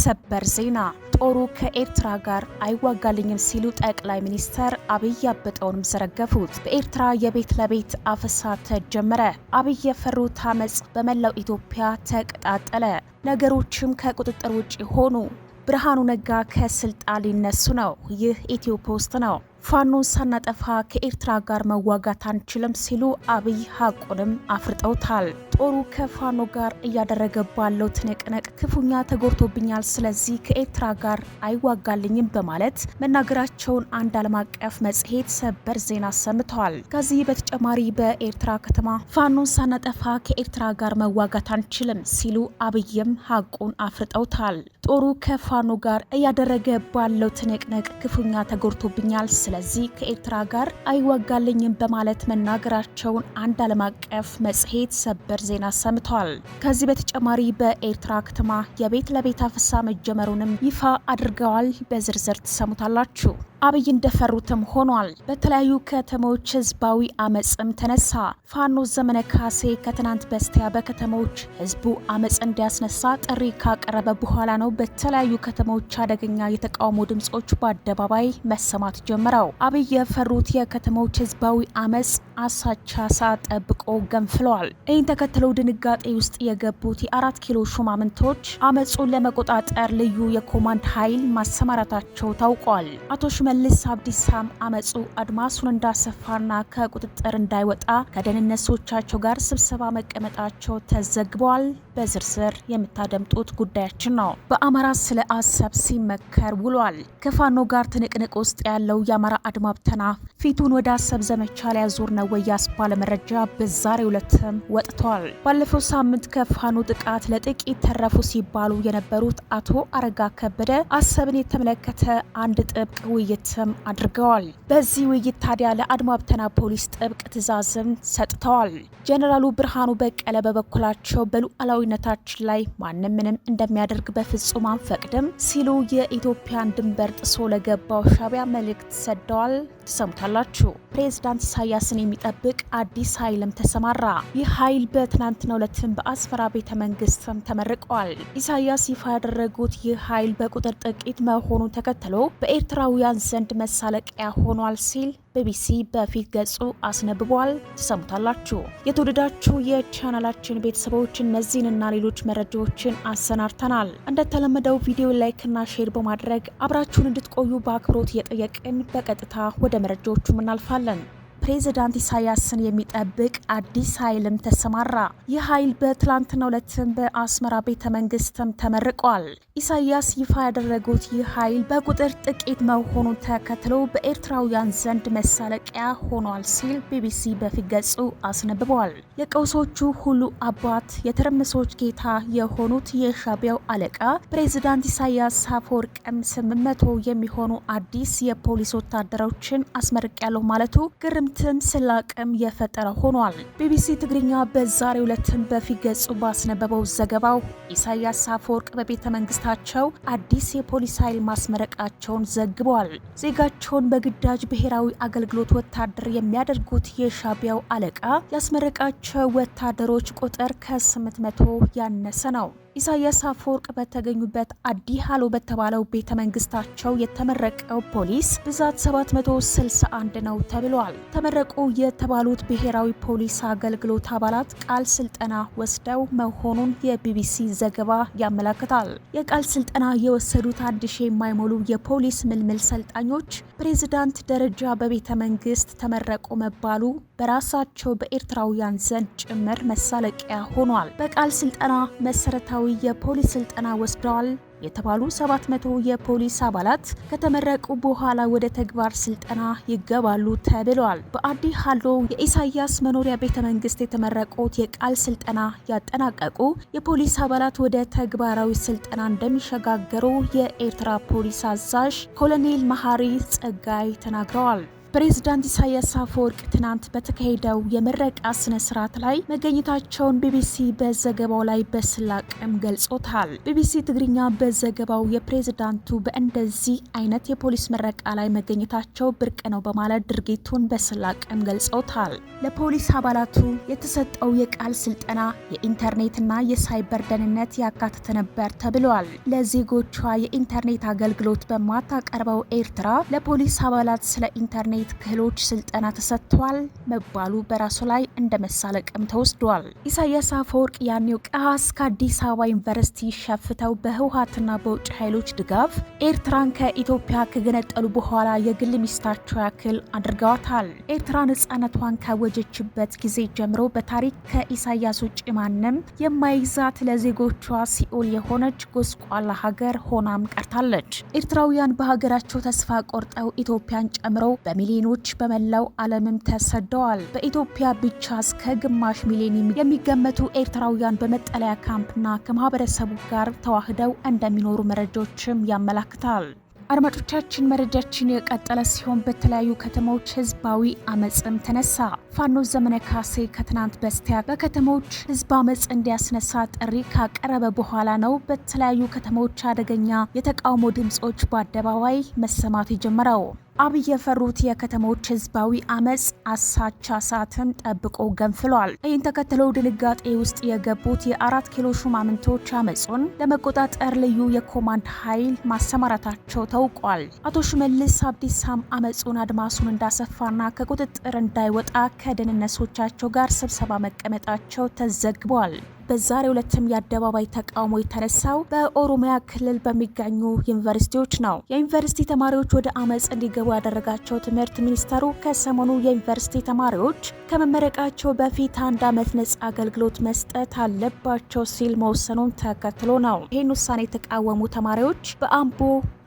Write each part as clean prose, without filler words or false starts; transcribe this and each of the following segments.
ሰበር ዜና ጦሩ ከኤርትራ ጋር አይዋጋልኝም ሲሉ ጠቅላይ ሚኒስትር አብይ ያበጠውንም ዘረገፉት። በኤርትራ የቤት ለቤት አፈሳ ተጀመረ። አብይ የፈሩት አመጽ በመላው ኢትዮጵያ ተቀጣጠለ። ነገሮችም ከቁጥጥር ውጪ ሆኑ። ብርሃኑ ነጋ ከስልጣን ሊነሱ ነው። ይህ ኢትዮ ፖስት ነው። ፋኖን ሳናጠፋ ከኤርትራ ጋር መዋጋት አንችልም ሲሉ አብይ ሀቁንም አፍርጠውታል። ጦሩ ከፋኖ ጋር እያደረገ ባለው ትንቅንቅ ክፉኛ ተጎድቶብኛል፣ ስለዚህ ከኤርትራ ጋር አይዋጋልኝም በማለት መናገራቸውን አንድ ዓለም አቀፍ መጽሔት ሰበር ዜና ሰምተዋል። ከዚህ በተጨማሪ በኤርትራ ከተማ ፋኖን ሳናጠፋ ከኤርትራ ጋር መዋጋት አንችልም ሲሉ አብይም ሀቁን አፍርጠውታል። ጦሩ ከፋኖ ጋር እያደረገ ባለው ትንቅንቅ ክፉኛ ተጎድቶብኛል፣ ስለዚህ ከኤርትራ ጋር አይዋጋልኝም በማለት መናገራቸውን አንድ ዓለም አቀፍ መጽሔት ሰበር ዜና ሰምተዋል። ከዚህ በተጨማሪ በኤርትራ ከተማ የቤት ለቤት አፈሳ መጀመሩንም ይፋ አድርገዋል። በዝርዝር ትሰሙታላችሁ። አብይ እንደፈሩትም ሆኗል። በተለያዩ ከተሞች ህዝባዊ አመጽም ተነሳ። ፋኖ ዘመነ ካሴ ከትናንት በስቲያ በከተሞች ህዝቡ አመጽ እንዲያስነሳ ጥሪ ካቀረበ በኋላ ነው በተለያዩ ከተሞች አደገኛ የተቃውሞ ድምጾች በአደባባይ መሰማት ጀመረው። አብይ የፈሩት የከተሞች ህዝባዊ አመጽ አሳቻ ሰዓት ጠብቆ ገንፍለዋል። ይህን ተከትለው ድንጋጤ ውስጥ የገቡት የ4 ኪሎ ሹማምንቶች አመጹን ለመቆጣጠር ልዩ የኮማንድ ኃይል ማሰማራታቸው ታውቋል። አቶ ሽመልስ አብዲሳም አመጹ አድማሱን እንዳሰፋና ከቁጥጥር እንዳይወጣ ከደህንነቶቻቸው ጋር ስብሰባ መቀመጣቸው ተዘግቧል። በዝርዝር የምታደምጡት ጉዳያችን ነው። በአማራ ስለ አሰብ ሲመከር ውሏል። ከፋኖ ጋር ትንቅንቅ ውስጥ ያለው የአማራ አድማ ብተና ፊቱን ወደ አሰብ ዘመቻ ሊያዞር ነው ያስባለ መረጃ በዛሬው ዕለትም ወጥቷል። ባለፈው ሳምንት ከፋኖ ጥቃት ለጥቂት ተረፉ ሲባሉ የነበሩት አቶ አረጋ ከበደ አሰብን የተመለከተ አንድ ጥብቅ ውይይትም አድርገዋል። በዚህ ውይይት ታዲያ ለአድማ ብተና ፖሊስ ጥብቅ ትዕዛዝም ሰጥተዋል። ጀነራሉ ብርሃኑ በቀለ በበኩላቸው በሉዓላዊነታችን ላይ ማንም ምንም እንደሚያደርግ በፍጹም አንፈቅድም ሲሉ የኢትዮጵያን ድንበር ጥሶ ለገባው ሻዕቢያ መልእክት ሰደዋል። ትሰሙታላችሁ። ፕሬዝዳንት ኢሳያስን የሚጠብቅ አዲስ ኃይልም ተሰማራ። ይህ ኃይል በትናንትናው ዕለትም በአስመራ ቤተ መንግስትም ተመርቋል። ኢሳያስ ይፋ ያደረጉት ይህ ኃይል በቁጥር ጥቂት መሆኑን ተከትሎ በኤርትራውያን ዘንድ መሳለቂያ ሆኗል ሲል ቢቢሲ በፊት ገጹ አስነብቧል። ትሰሙታላችሁ። የተወደዳችሁ የቻናላችን ቤተሰቦች እነዚህንና ሌሎች መረጃዎችን አሰናድተናል። እንደተለመደው ቪዲዮ ላይክ እና ሼር በማድረግ አብራችሁን እንድትቆዩ በአክብሮት እየጠየቅን በቀጥታ ወደ መረጃዎቹ እናልፋለን። ፕሬዝዳንት ኢሳያስን የሚጠብቅ አዲስ ኃይልም ተሰማራ። ይህ ኃይል በትላንትናው ዕለትም በአስመራ ቤተ መንግስትም ተመርቋል። ኢሳያስ ይፋ ያደረጉት ይህ ኃይል በቁጥር ጥቂት መሆኑን ተከትሎ በኤርትራውያን ዘንድ መሳለቂያ ሆኗል ሲል ቢቢሲ በፊት ገጹ አስነብቧል። የቀውሶቹ ሁሉ አባት የትርምሶች ጌታ የሆኑት የሻዕቢያው አለቃ ፕሬዝዳንት ኢሳያስ አፈወርቅም 800 የሚሆኑ አዲስ የፖሊስ ወታደሮችን አስመርቂያለሁ ማለቱ ግርምትም ስላቅም የፈጠረ ሆኗል። ቢቢሲ ትግርኛ በዛሬው ዕለትም በፊት ገጹ ባስነበበው ዘገባው ኢሳያስ አፈወርቅ በቤተ መንግስታቸው አዲስ የፖሊስ ኃይል ማስመረቃቸውን ዘግቧል። ዜጋቸውን በግዳጅ ብሔራዊ አገልግሎት ወታደር የሚያደርጉት የሻዕቢያው አለቃ ያስመረቃቸው ወታደሮች ቁጥር ከ800 ያነሰ ነው። ኢሳያስ አፈወርቅ በተገኙበት አዲ ሃሎ በተባለው ቤተ መንግስታቸው የተመረቀው ፖሊስ ብዛት 761 ነው ተብሏል። ተመረቁ የተባሉት ብሔራዊ ፖሊስ አገልግሎት አባላት ቃል ስልጠና ወስደው መሆኑን የቢቢሲ ዘገባ ያመለክታል። የቃል ስልጠና የወሰዱት 1000 የማይሞሉ የፖሊስ ምልምል ሰልጣኞች ፕሬዝዳንት ደረጃ በቤተ መንግስት ተመረቁ መባሉ በራሳቸው በኤርትራውያን ዘንድ ጭምር መሳለቂያ ሆኗል። በቃል ስልጠና መሰረታዊ የፖሊስ ስልጠና ወስደዋል የተባሉ 700 የፖሊስ አባላት ከተመረቁ በኋላ ወደ ተግባር ስልጠና ይገባሉ ተብሏል። በአዲ ሃሎ የኢሳያስ መኖሪያ ቤተ መንግስት የተመረቁት የቃል ስልጠና ያጠናቀቁ የፖሊስ አባላት ወደ ተግባራዊ ስልጠና እንደሚሸጋገሩ የኤርትራ ፖሊስ አዛዥ ኮሎኔል መሐሪ ጸጋይ ተናግረዋል። ፕሬዝዳንት ኢሳያስ አፈወርቂ ትናንት በተካሄደው የምረቃ ስነ ስርዓት ላይ መገኘታቸውን ቢቢሲ በዘገባው ላይ በስላቅም ገልጾታል። ቢቢሲ ትግርኛ በዘገባው የፕሬዝዳንቱ በእንደዚህ አይነት የፖሊስ ምረቃ ላይ መገኘታቸው ብርቅ ነው በማለት ድርጊቱን በስላቅም ገልጾታል። ለፖሊስ አባላቱ የተሰጠው የቃል ስልጠና የኢንተርኔትና የሳይበር ደህንነት ያካተተ ነበር ተብሏል። ለዜጎቿ የኢንተርኔት አገልግሎት በማታቀርበው ኤርትራ ለፖሊስ አባላት ስለ ኢንተርኔት ክህሎች ስልጠና ተሰጥቷል መባሉ በራሱ ላይ እንደ መሳለቅም ተወስዷል። ኢሳያስ አፈወርቂ ያኔው ቀሃስ ከአዲስ አበባ ዩኒቨርሲቲ ሸፍተው በህወሓትና በውጭ ኃይሎች ድጋፍ ኤርትራን ከኢትዮጵያ ከገነጠሉ በኋላ የግል ሚስታቸው ያክል አድርገዋታል። ኤርትራ ነጻነቷን ካወጀችበት ጊዜ ጀምሮ በታሪክ ከኢሳያስ ውጭ ማንም የማይዛት ለዜጎቿ ሲኦል የሆነች ጎስቋላ ሀገር ሆናም ቀርታለች። ኤርትራውያን በሀገራቸው ተስፋ ቆርጠው ኢትዮጵያን ጨምሮ ሚሊዮኖች በመላው ዓለምም ተሰደዋል። በኢትዮጵያ ብቻ እስከ ግማሽ ሚሊዮን የሚገመቱ ኤርትራውያን በመጠለያ ካምፕና ከማህበረሰቡ ጋር ተዋህደው እንደሚኖሩ መረጃዎችም ያመላክታል። አድማጮቻችን መረጃችን የቀጠለ ሲሆን በተለያዩ ከተሞች ህዝባዊ አመጽም ተነሳ። ፋኖ ዘመነ ካሴ ከትናንት በስቲያ በከተሞች ህዝብ አመጽ እንዲያስነሳ ጥሪ ካቀረበ በኋላ ነው በተለያዩ ከተሞች አደገኛ የተቃውሞ ድምጾች በአደባባይ መሰማት የጀመረው። አብይ የፈሩት የከተሞች ህዝባዊ አመጽ አሳቻ ሰዓትን ጠብቆ ገንፍሏል። ይህን ተከትለው ድንጋጤ ውስጥ የገቡት የ4 ኪሎ ሹማምንቶች አመጹን ለመቆጣጠር ልዩ የኮማንድ ኃይል ማሰማራታቸው ታውቋል። አቶ ሽመልስ አብዲሳም አመጹን አድማሱን እንዳሰፋና ከቁጥጥር እንዳይወጣ ከደህንነቶቻቸው ጋር ስብሰባ መቀመጣቸው ተዘግቧል። በዛሬው ዕለትም የአደባባይ ተቃውሞ የተነሳው በኦሮሚያ ክልል በሚገኙ ዩኒቨርሲቲዎች ነው። የዩኒቨርሲቲ ተማሪዎች ወደ አመጽ እንዲገቡ ያደረጋቸው ትምህርት ሚኒስተሩ ከሰሞኑ የዩኒቨርሲቲ ተማሪዎች ከመመረቃቸው በፊት 1 ዓመት ነጻ አገልግሎት መስጠት አለባቸው ሲል መወሰኑን ተከትሎ ነው። ይህን ውሳኔ የተቃወሙ ተማሪዎች በአምቦ፣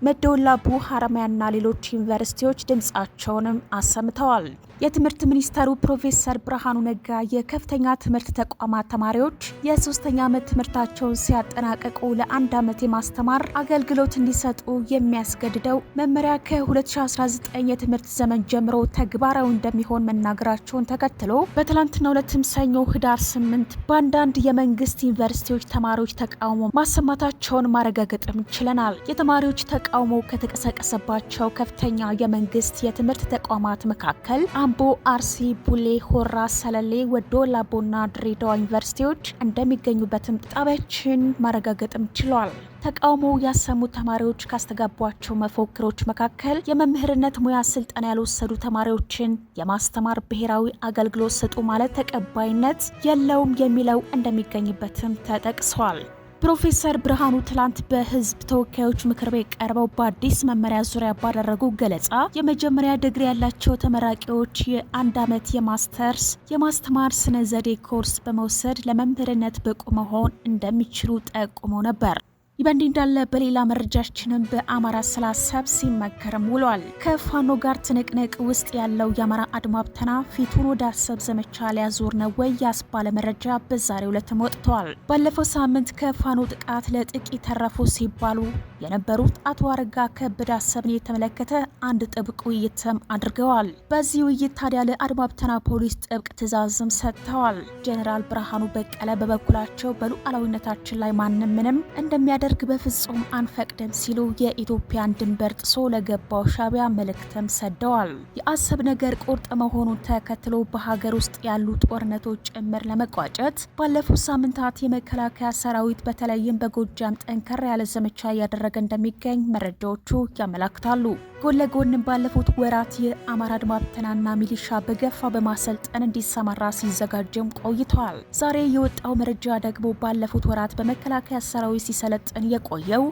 መደወላቡ፣ ሀረማያና ሌሎች ዩኒቨርሲቲዎች ድምጻቸውንም አሰምተዋል። የትምህርት ሚኒስተሩ ፕሮፌሰር ብርሃኑ ነጋ የከፍተኛ ትምህርት ተቋማት ተማሪዎች የ3ኛ ዓመት ትምህርታቸውን ሲያጠናቀቁ ለ1 ዓመት የማስተማር አገልግሎት እንዲሰጡ የሚያስገድደው መመሪያ ከ2019 የትምህርት ዘመን ጀምሮ ተግባራዊ እንደሚሆን መናገራቸውን ተከትሎ በትላንትናው ዕለትም ሰኞ ህዳር 8 በአንዳንድ የመንግስት ዩኒቨርሲቲዎች ተማሪዎች ተቃውሞ ማሰማታቸውን ማረጋገጥም ችለናል። የተማሪዎች ተቃውሞ ከተቀሰቀሰባቸው ከፍተኛ የመንግስት የትምህርት ተቋማት መካከል አምቦ፣ አርሲ፣ ቡሌ ሆራ፣ ሰለሌ፣ ወዶላቦና ድሬዳዋ ዩኒቨርሲቲዎች እንደሚገኙበትም ጣቢያችን ማረጋገጥም ችሏል። ተቃውሞ ያሰሙ ተማሪዎች ካስተጋቧቸው መፎክሮች መካከል የመምህርነት ሙያ ስልጠና ያልወሰዱ ተማሪዎችን የማስተማር ብሔራዊ አገልግሎት ስጡ ማለት ተቀባይነት የለውም የሚለው እንደሚገኝበትም ተጠቅሷል። ፕሮፌሰር ብርሃኑ ትላንት በህዝብ ተወካዮች ምክር ቤት ቀርበው በአዲስ መመሪያ ዙሪያ ባደረጉ ገለጻ የመጀመሪያ ዲግሪ ያላቸው ተመራቂዎች የ1 ዓመት የማስተርስ የማስተማር ስነ ዘዴ ኮርስ በመውሰድ ለመምህርነት ብቁ መሆን እንደሚችሉ ጠቁመው ነበር። ይበንዲ እንዳለ በሌላ መረጃችንም በአማራ ስላሰብ ሲመከርም ውሏል። ከፋኖ ጋር ትንቅንቅ ውስጥ ያለው የአማራ አድማ ብተና ፊቱን ወደ አሰብ ዘመቻ ሊያዞር ነው ወይ ያስባለ መረጃ በዛሬው ዕለትም ወጥቷል። ባለፈው ሳምንት ከፋኖ ጥቃት ለጥቂት ተረፉ ሲባሉ የነበሩት አቶ አረጋ ከበደ አሰብን የተመለከተ አንድ ጥብቅ ውይይትም አድርገዋል። በዚህ ውይይት ታዲያ ለአድማ ብተና ፖሊስ ጥብቅ ትዕዛዝም ሰጥተዋል። ጄኔራል ብርሃኑ በቀለ በበኩላቸው በሉዓላዊነታችን ላይ ማንም ምንም እንደሚያደርግ በፍጹም አንፈቅድም ሲሉ የኢትዮጵያን ድንበር ጥሶ ለገባው ሻዕቢያ መልእክትም ሰደዋል። የአሰብ ነገር ቁርጥ መሆኑን ተከትሎ በሀገር ውስጥ ያሉ ጦርነቶች ጭምር ለመቋጨት ባለፉት ሳምንታት የመከላከያ ሰራዊት በተለይም በጎጃም ጠንከር ያለ ዘመቻ እያደረገ እንደሚገኝ መረጃዎቹ ያመላክታሉ። ጎን ለጎን ባለፉት ወራት የአማራ አድማ ብተናና ሚሊሻ በገፋ በማሰልጠን እንዲሰማራ ሲዘጋጅም ቆይተዋል። ዛሬ የወጣው መረጃ ደግሞ ባለፉት ወራት በመከላከያ ሰራዊት ሲሰለጥን የቆየው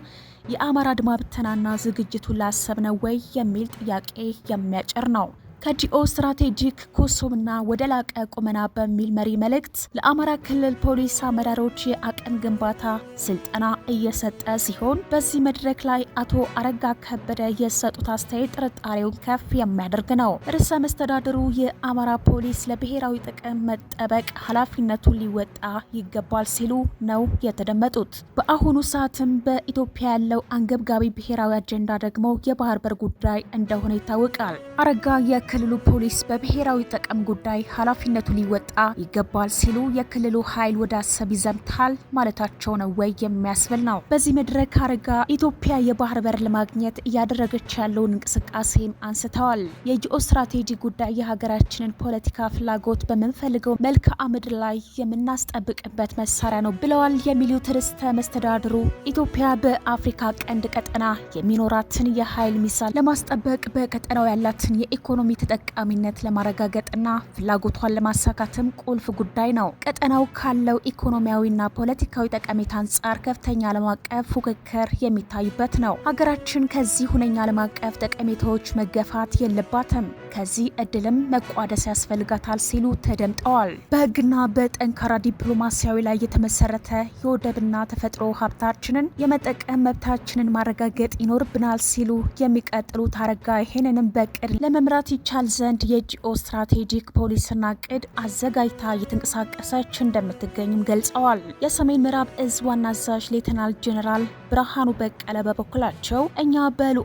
የአማራ አድማ ብተናና ዝግጅቱን ላሰብ ነው ወይ የሚል ጥያቄ የሚያጭር ነው። ከጂኦ ስትራቴጂክ ኮሶምና ወደ ላቀ ቁመና በሚል መሪ መልእክት ለአማራ ክልል ፖሊስ አመራሮች የአቅም ግንባታ ስልጠና እየሰጠ ሲሆን በዚህ መድረክ ላይ አቶ አረጋ ከበደ የሰጡት አስተያየት ጥርጣሬውን ከፍ የሚያደርግ ነው። ርዕሰ መስተዳድሩ የአማራ ፖሊስ ለብሔራዊ ጥቅም መጠበቅ ኃላፊነቱን ሊወጣ ይገባል ሲሉ ነው የተደመጡት። በአሁኑ ሰዓትም በኢትዮጵያ ያለው አንገብጋቢ ብሔራዊ አጀንዳ ደግሞ የባህር በር ጉዳይ እንደሆነ ይታወቃል። አረጋ የክልሉ ፖሊስ በብሔራዊ ጥቅም ጉዳይ ኃላፊነቱ ሊወጣ ይገባል ሲሉ የክልሉ ኃይል ወደ አሰብ ይዘምታል ማለታቸው ነው ወይ የሚያስብል ነው። በዚህ መድረክ አረጋ ኢትዮጵያ የባህር በር ለማግኘት እያደረገች ያለውን እንቅስቃሴም አንስተዋል። የጂኦ ስትራቴጂ ጉዳይ የሀገራችንን ፖለቲካ ፍላጎት በምንፈልገው መልክዓ ምድር ላይ የምናስጠብቅበት መሳሪያ ነው ብለዋል የሚሉት ርዕሰ መስተዳድሩ ኢትዮጵያ በአፍሪካ ቀንድ ቀጠና የሚኖራትን የኃይል ሚዛን ለማስጠበቅ በቀጠናው ያላትን የኢኮኖሚ ተጠቃሚነት ለማረጋገጥና ፍላጎቷን ለማሳካትም ቁልፍ ጉዳይ ነው። ቀጠናው ካለው ኢኮኖሚያዊና ፖለቲካዊ ጠቀሜታ አንጻር ከፍተኛ ዓለም አቀፍ ፉክክር የሚታይበት ነው። ሀገራችን ከዚህ ሁነኛ ዓለም አቀፍ ጠቀሜታዎች መገፋት የለባትም፣ ከዚህ እድልም መቋደስ ያስፈልጋታል ሲሉ ተደምጠዋል። በህግና በጠንካራ ዲፕሎማሲያዊ ላይ የተመሰረተ የወደብና ተፈጥሮ ሀብታችንን የመጠቀም መብታችንን ማረጋገጥ ይኖርብናል ሲሉ የሚቀጥሉት አረጋ ይህንንም በቅድ ለመምራት ይቻል ዘንድ የጂኦ ስትራቴጂክ ፖሊስና ቅድ አዘጋጅታ እየተንቀሳቀሰች እንደምትገኝም ገልጸዋል። የሰሜን ምዕራብ እዝ ዋና አዛዥ ሌተናል ጄኔራል ብርሃኑ በቀለ በበኩላቸው እኛ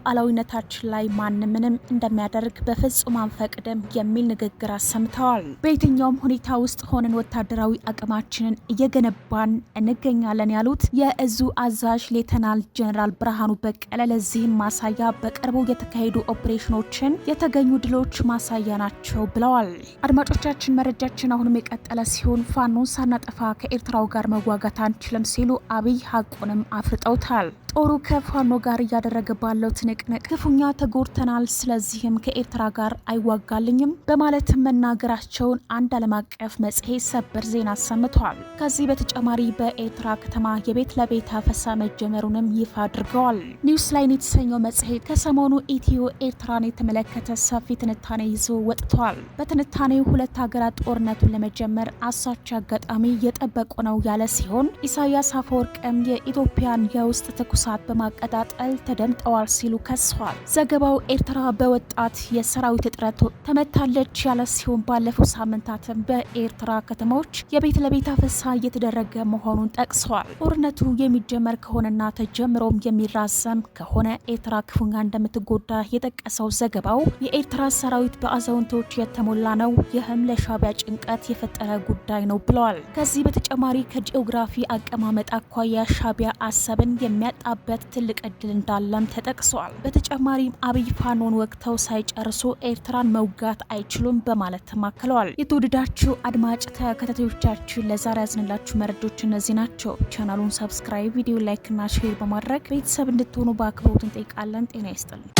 በሉዓላዊነታችን ላይ ማንም ምንም እንደሚያደርግ በፍጹም አንፈቅድም የሚል ንግግር አሰምተዋል። በየትኛውም ሁኔታ ውስጥ ሆነን ወታደራዊ አቅማችንን እየገነባን እንገኛለን ያሉት የእዙ አዛዥ ሌተናል ጄኔራል ብርሃኑ በቀለ ለዚህም ማሳያ በቅርቡ የተካሄዱ ኦፕሬሽኖችን የተገኙ ድሎች ማሳያ ናቸው ብለዋል። አድማጮቻችን መረጃችን አሁንም የቀጠለ ሲሆን ፋኖን ሳናጠፋ ከኤርትራው ጋር መዋጋት አንችልም ሲሉ አብይ ሀቁንም አፍርጠውታል። ጦሩ ከፋኖ ጋር እያደረገ ባለው ትንቅንቅ ክፉኛ ተጎድተናል፣ ስለዚህም ከኤርትራ ጋር አይዋጋልኝም በማለትም መናገራቸውን አንድ ዓለም አቀፍ መጽሔት ሰበር ዜና አሰምቷል። ከዚህ በተጨማሪ በኤርትራ ከተማ የቤት ለቤት አፈሳ መጀመሩንም ይፋ አድርገዋል። ኒውስ ላይን የተሰኘው መጽሔት ከሰሞኑ ኢትዮ ኤርትራን የተመለከተ ሰፊ ትንታኔ ይዞ ወጥቷል። በትንታኔው ሁለት ሀገራት ጦርነቱን ለመጀመር አሳቻ አጋጣሚ እየጠበቁ ነው ያለ ሲሆን ኢሳያስ አፈወርቅም የኢትዮጵያን የውስጥ ትኩሳት በማቀጣጠል ተደምጠዋል ሲሉ ከሰዋል። ዘገባው ኤርትራ በወጣት የሰራዊት እጥረት ተመታለች ያለ ሲሆን ባለፉት ሳምንታትም በኤርትራ ከተሞች የቤት ለቤት አፈሳ እየተደረገ መሆኑን ጠቅሰዋል። ጦርነቱ የሚጀመር ከሆነና ተጀምሮም የሚራዘም ከሆነ ኤርትራ ክፉኛ እንደምትጎዳ የጠቀሰው ዘገባው የኤርትራ ሰራዊት በአዛውንቶች የተሞላ ነው፣ ይህም ለሻዕቢያ ጭንቀት የፈጠረ ጉዳይ ነው ብለዋል። ከዚህ በተጨማሪ ከጂኦግራፊ አቀማመጥ አኳያ ሻዕቢያ አሰብን የሚያጣበት ትልቅ እድል እንዳለም ተጠቅሷል። በተጨማሪም አብይ ፋኖን ወቅተው ሳይጨርሱ ኤርትራን መውጋት አይችሉም በማለት ተማክለዋል። የተወደዳችሁ አድማጭ ተከታታዮቻችን ለዛሬ ያዝንላችሁ መረጃዎች እነዚህ ናቸው። ቻናሉን ሰብስክራይብ፣ ቪዲዮ ላይክ እና ሼር በማድረግ ቤተሰብ እንድትሆኑ በአክብሮት እንጠይቃለን። ጤና ይስጥልን።